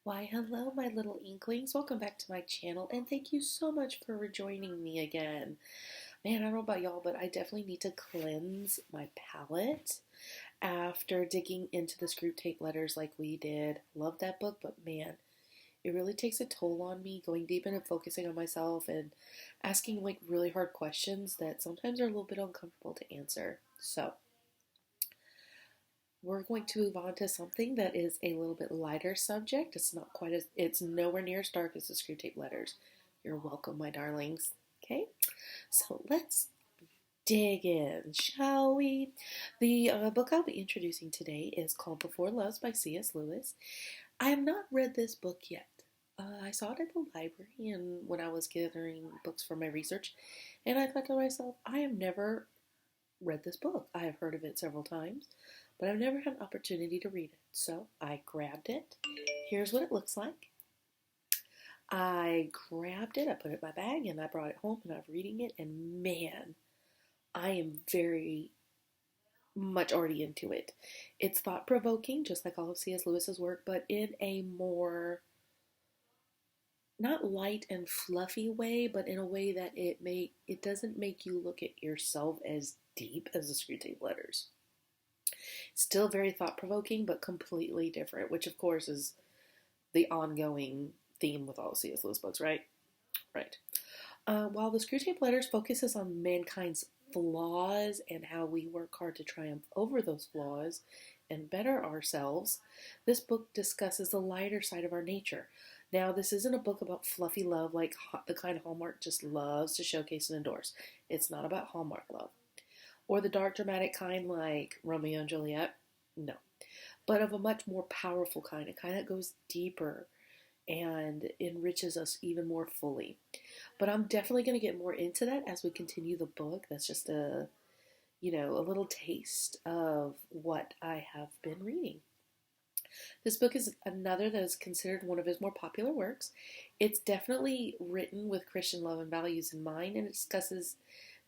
Why, hello, my little inklings. Welcome back to my channel, and thank you so much for rejoining me again. Man, I don't know about y'all, but I definitely need to cleanse my palate after digging into the Screw Tape Letters like we did. Love that book, but man, it really takes a toll on me going deep into focusing on myself and asking like really hard questions that sometimes are a little bit uncomfortable to answer. So, we're going to move on to something that is a little bit lighter subject. It's nowhere near as dark as the Screw Tape Letters. You're welcome, my darlings. Okay, so let's dig in, shall we? The book I'll be introducing today is called Before Loves by C.S. Lewis. I have not read this book yet. I saw it at the library and when I was gathering books for my research, and I thought to myself, I have never read this book. I have heard of it several times, but I've never had an opportunity to read it. So I grabbed it. Here's what it looks like. I grabbed it, I put it in my bag, and I brought it home, and I'm reading it, and man, I am very much already into it. It's thought provoking, just like all of C.S. Lewis's work, but in a more not light and fluffy way, but in a way that it doesn't make you look at yourself as deep as the Screw Tape Letters. Still very thought provoking, but completely different, which of course is the ongoing theme with all C.S. Lewis books, right? Right. While the Screw Tape Letters focuses on mankind's flaws and how we work hard to triumph over those flaws and better ourselves, this book discusses the lighter side of our nature. Now, this isn't a book about fluffy love like the kind Hallmark just loves to showcase and endorse. It's not about Hallmark love. Or the dark, dramatic kind like Romeo and Juliet. No. But of a much more powerful kind, a kind that goes deeper and enriches us even more fully. But I'm definitely going to get more into that as we continue the book. That's just a little taste of what I have been reading. This book is another that is considered one of his more popular works. It's definitely written with Christian love and values in mind, and it discusses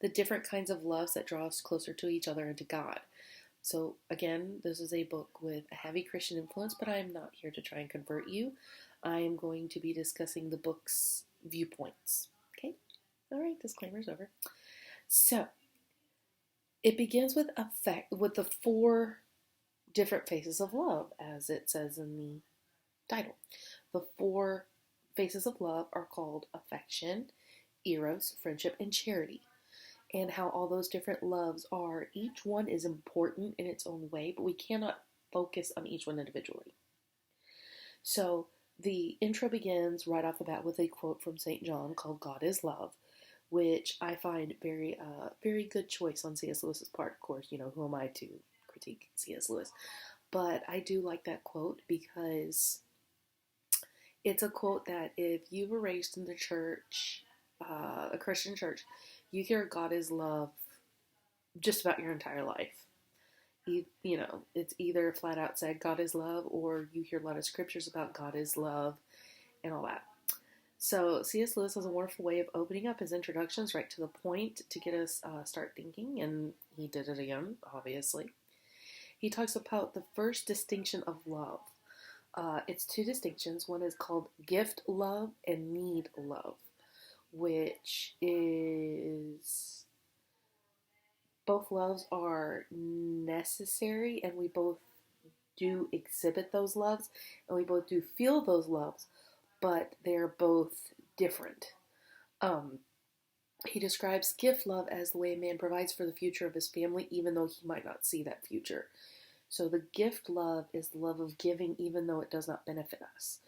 the different kinds of loves that draw us closer to each other and to God. So, again, this is a book with a heavy Christian influence, but I am not here to try and convert you. I am going to be discussing the book's viewpoints. Okay? All right, disclaimer's over. So, it begins with the four different faces of love, as it says in the title. The four faces of love are called affection, eros, friendship, and charity. And how all those different loves are, each one is important in its own way, but we cannot focus on each one individually. So the intro begins right off the bat with a quote from St. John called God is Love, which I find very good choice on C.S. Lewis's part. Of course, who am I to critique C.S. Lewis? But I do like that quote because it's a quote that if you were raised in the church, a Christian church, you hear God is love just about your entire life. It's either flat out said God is love, or you hear a lot of scriptures about God is love and all that. So C.S. Lewis has a wonderful way of opening up his introductions right to the point to get us start thinking, and he did it again, obviously. He talks about the first distinction of love. It's two distinctions. One is called gift love and need love, which is both loves are necessary and we both do exhibit those loves and we both do feel those loves, but they're both different. He describes gift love as the way a man provides for the future of his family, even though he might not see that future. So the gift love is the love of giving, even though it does not benefit us.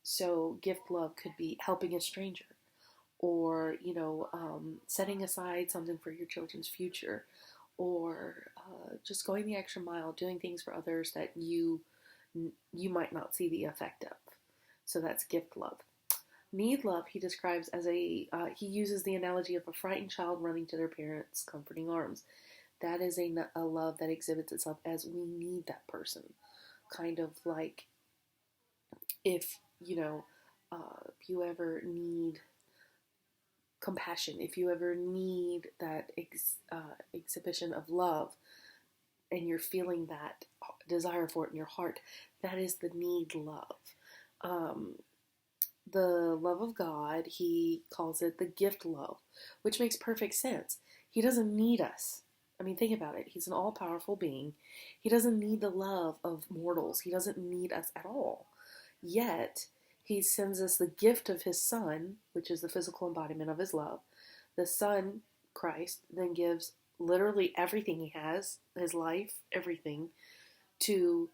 So gift love could be helping a stranger, or setting aside something for your children's future, or just going the extra mile, doing things for others that you might not see the effect of. So that's gift love. Need love he describes as he uses the analogy of a frightened child running to their parents' comforting arms. That is a love that exhibits itself as we need that person. Kind of like if you ever need compassion, if you ever need that exhibition of love, and you're feeling that desire for it in your heart, that is the need love. Um, the love of God, he calls it the gift love, which makes perfect sense. He doesn't need us. I mean, think about it. He's an all powerful being. He doesn't need the love of mortals, he doesn't need us at all. Yet, he sends us the gift of his Son, which is the physical embodiment of his love. The Son, Christ, then gives literally everything he has, his life, everything, to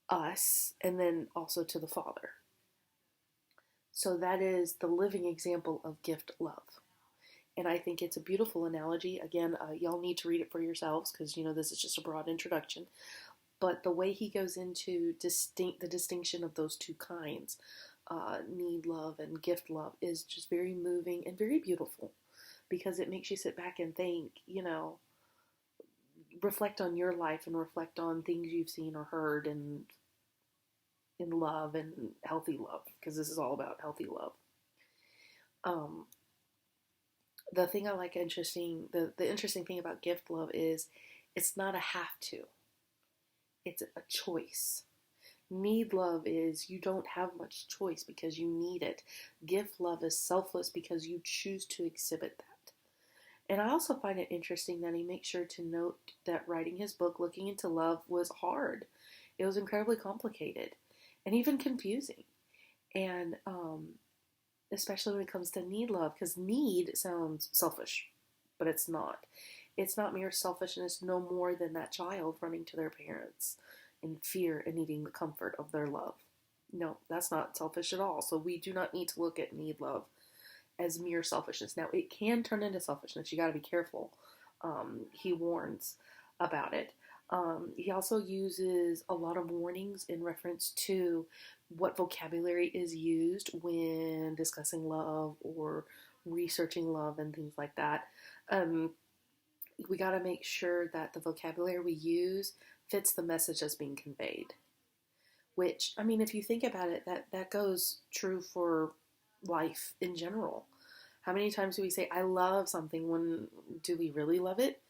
us, and then also to the Father. So that is the living example of gift love. And I think it's a beautiful analogy. Again, y'all need to read it for yourselves because, this is just a broad introduction. But the way he goes into the distinction of those two kinds, need love and gift love, is just very moving and very beautiful because it makes you sit back and think, reflect on your life and reflect on things you've seen or heard and in love and healthy love, because this is all about healthy love. Um, the thing I like the interesting thing about gift love is it's not a have to. It's a choice. Need love is you don't have much choice because you need it. Gift love is selfless because you choose to exhibit that. And I also find it interesting that he makes sure to note that writing his book, Looking into Love, was hard. It was incredibly complicated and even confusing. And especially when it comes to need love, because need sounds selfish, but it's not. It's not mere selfishness, no more than that child running to their parents in fear and needing the comfort of their love. No, that's not selfish at all. So we do not need to look at need love as mere selfishness. Now, it can turn into selfishness. You got to be careful. He warns about it. He also uses a lot of warnings in reference to what vocabulary is used when discussing love or researching love and things like that. We got to make sure that the vocabulary we use fits the message that's being conveyed. Which, I mean, if you think about it, that goes true for life in general. How many times do we say, I love something, when do we really love it?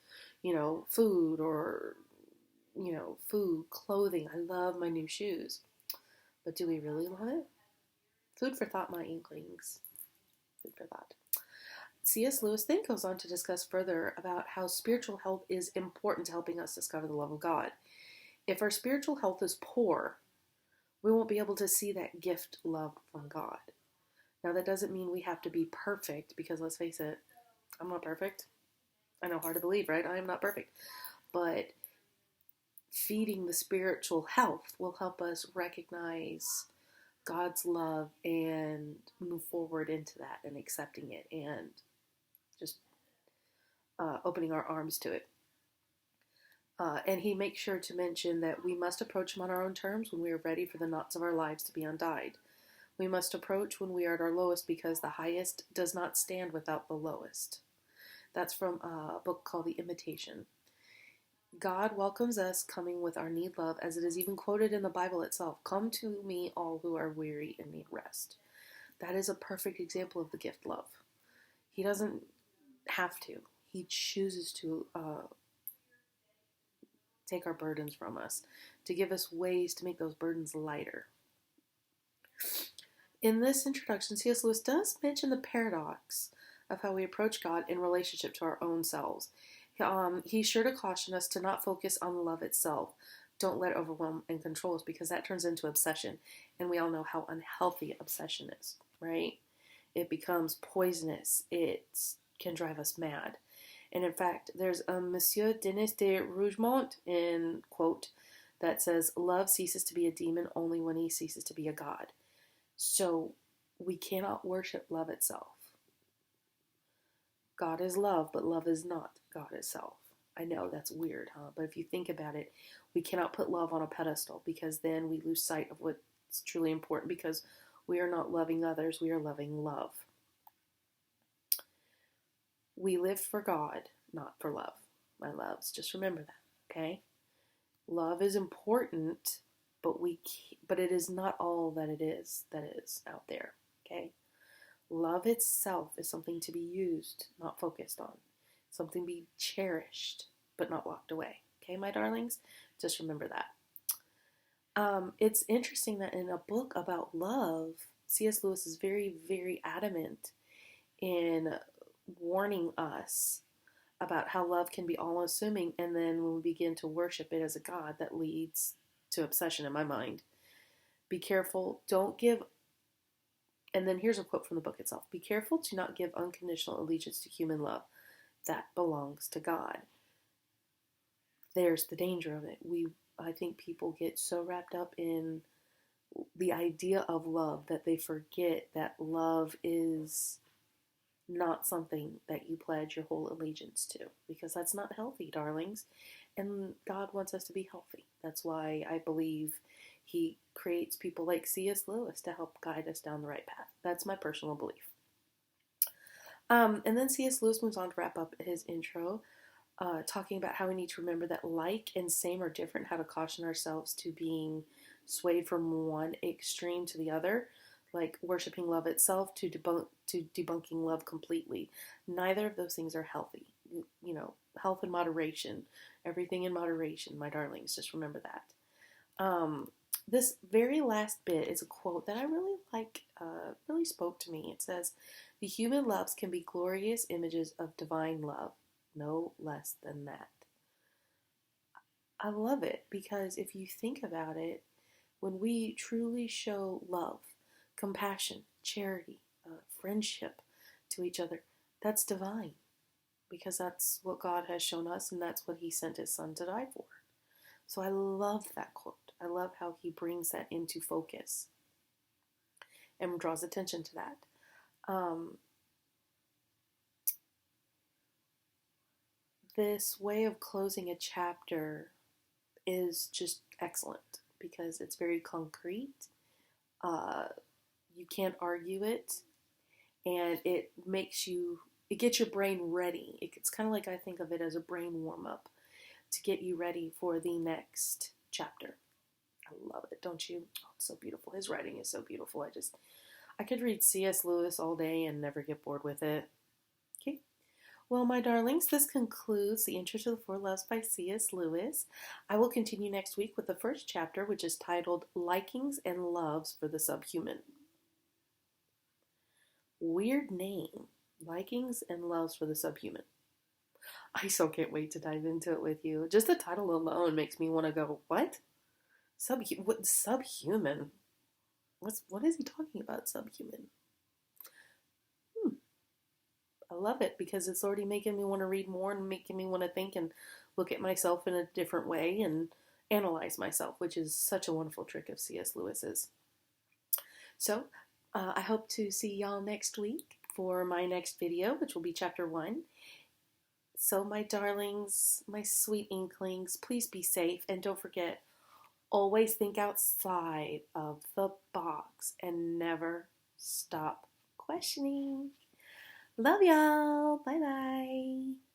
Food or, food, clothing. I love my new shoes. But do we really love it? Food for thought, my inklings. Food for thought. C.S. Lewis then goes on to discuss further about how spiritual health is important to helping us discover the love of God. If our spiritual health is poor, we won't be able to see that gift love from God. Now, that doesn't mean we have to be perfect, because let's face it, I'm not perfect. I know, hard to believe, right? I am not perfect. But feeding the spiritual health will help us recognize God's love and move forward into that and accepting it and just opening our arms to it. And he makes sure to mention that we must approach him on our own terms when we are ready for the knots of our lives to be untied. We must approach when we are at our lowest, because the highest does not stand without the lowest. That's from a book called The Imitation. God welcomes us coming with our need love, as it is even quoted in the Bible itself. Come to me, all who are weary and need rest. That is a perfect example of the gift love. He doesn't have to. He chooses to take our burdens from us, to give us ways to make those burdens lighter. In this introduction, C.S. Lewis does mention the paradox of how we approach God in relationship to our own selves. He's sure to caution us to not focus on love itself. Don't let it overwhelm and control us, because that turns into obsession. And we all know how unhealthy obsession is, right? It becomes poisonous. It can drive us mad. And in fact, there's a Monsieur Denis de Rougemont in quote that says, love ceases to be a demon only when he ceases to be a god. So we cannot worship love itself. God is love, but love is not God itself. I know that's weird, huh? But if you think about it, we cannot put love on a pedestal, because then we lose sight of what's truly important, because we are not loving others, we are loving love. We live for God, not for love, my loves. Just remember that, okay? Love is important, but it is not all that is out there, okay? Love itself is something to be used, not focused on. Something to be cherished, but not locked away. Okay, my darlings? Just remember that. It's interesting that in a book about love, C.S. Lewis is very, very adamant in warning us about how love can be all assuming, and then when we begin to worship it as a god, that leads to obsession in my mind. Be careful, don't give, and then here's a quote from the book itself: be careful to not give unconditional allegiance to human love. That belongs to God. There's the danger of it. I think people get so wrapped up in the idea of love that they forget that love is not something that you pledge your whole allegiance to, because that's not healthy, darlings. And God wants us to be healthy. That's why I believe He creates people like C.S. Lewis to help guide us down the right path. That's my personal belief. And then C.S. Lewis moves on to wrap up his intro, talking about how we need to remember that like and same are different, how to caution ourselves to being swayed from one extreme to the other, like worshiping love itself to debunking love completely. Neither of those things are healthy. You know, health in moderation, everything in moderation, my darlings. Just remember that. This very last bit is a quote that I really like, really spoke to me. It says, "The human loves can be glorious images of divine love, no less than that." I love it because if you think about it, when we truly show love, compassion, charity, friendship to each other, that's divine, because that's what God has shown us, and that's what He sent His Son to die for. So I love that quote. I love how he brings that into focus and draws attention to that. This way of closing a chapter is just excellent because it's very concrete. You can't argue it, and it gets your brain ready. It's kind of like, I think of it as a brain warm-up to get you ready for the next chapter. I love it, don't you? Oh, it's so beautiful. His writing is so beautiful. I could read C.S. Lewis all day and never get bored with it. Okay. Well, my darlings, this concludes the Intro to the Four Loves by C.S. Lewis. I will continue next week with the first chapter, which is titled Likings and Loves for the Subhuman. Weird name. Likings and Loves for the Subhuman. I so can't wait to dive into it with you. Just the title alone makes me want to go, what? Subhuman? What is he talking about, subhuman? I love it because it's already making me want to read more and making me want to think and look at myself in a different way and analyze myself, which is such a wonderful trick of C.S. Lewis's. So, I hope to see y'all next week for my next video, which will be chapter 1. So, my darlings, my sweet inklings, please be safe, and don't forget, always think outside of the box and never stop questioning. Love y'all. Bye bye.